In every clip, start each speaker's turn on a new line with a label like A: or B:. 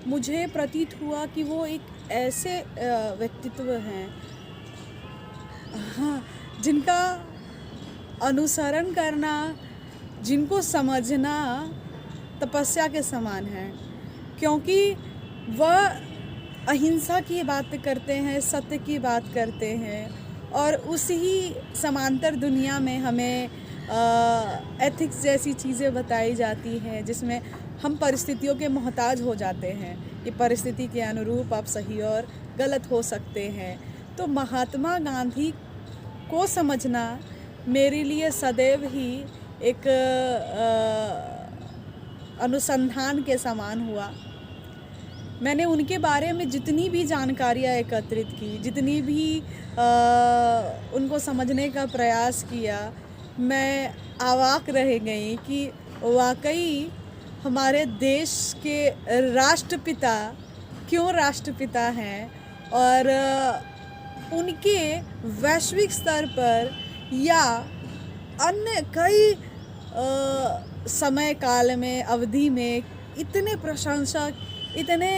A: मुझे प्रतीत हुआ कि वो एक ऐसे व्यक्तित्व हैं, हाँ, जिनका अनुसरण करना, जिनको समझना तपस्या के समान है, क्योंकि वह अहिंसा की बात करते हैं, सत्य की बात करते हैं और उसी समांतर दुनिया में हमें एथिक्स जैसी चीज़ें बताई जाती हैं जिसमें हम परिस्थितियों के मोहताज हो जाते हैं कि परिस्थिति के अनुरूप आप सही और गलत हो सकते हैं। तो महात्मा गांधी को समझना मेरे लिए सदैव ही एक अनुसंधान के समान हुआ। मैंने उनके बारे में जितनी भी जानकारियाँ एकत्रित की, जितनी भी उनको समझने का प्रयास किया, मैं अवाक रह गई कि वाकई हमारे देश के राष्ट्रपिता क्यों राष्ट्रपिता हैं और उनके वैश्विक स्तर पर या अन्य कई समय काल में अवधि में इतने प्रशंसक, इतने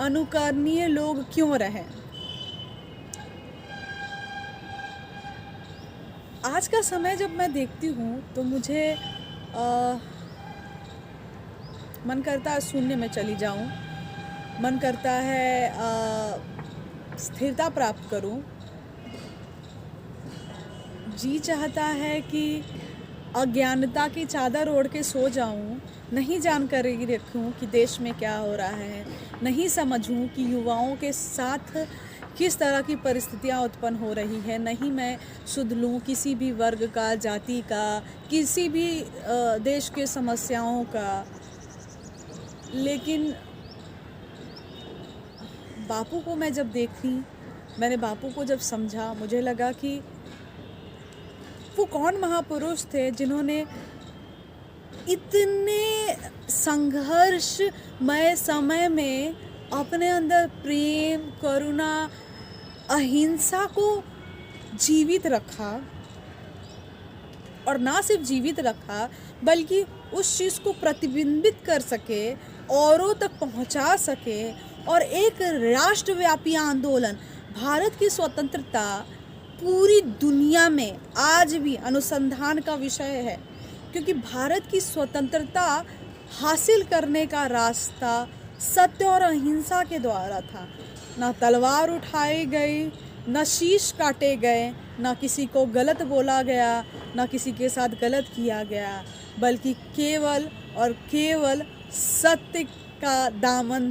A: अनुकरणीय लोग क्यों रहे। आज का समय जब मैं देखती हूँ तो मुझे मन करता है शून्य में चली जाऊँ, मन करता है स्थिरता प्राप्त करूँ, जी चाहता है कि अज्ञानता की चादर ओढ़ के सो जाऊं, नहीं जानकारी रखूं कि देश में क्या हो रहा है, नहीं समझूं कि युवाओं के साथ किस तरह की परिस्थितियां उत्पन्न हो रही है, नहीं मैं सुध लूं किसी भी वर्ग का, जाति का, किसी भी देश के समस्याओं का। लेकिन बापू को मैं जब देखी, मैंने बापू को जब समझा, मुझे लगा कि वो कौन महापुरुष थे जिन्होंने इतने संघर्षमय समय में अपने अंदर प्रेम, करुणा, अहिंसा को जीवित रखा और ना सिर्फ जीवित रखा बल्कि उस चीज़ को प्रतिबिंबित कर सके, औरों तक पहुंचा सके और एक राष्ट्रव्यापी आंदोलन, भारत की स्वतंत्रता पूरी दुनिया में आज भी अनुसंधान का विषय है, क्योंकि भारत की स्वतंत्रता हासिल करने का रास्ता सत्य और अहिंसा के द्वारा था। ना तलवार उठाई गई, ना शीश काटे गए, ना किसी को गलत बोला गया, ना किसी के साथ गलत किया गया, बल्कि केवल और केवल सत्य का दामन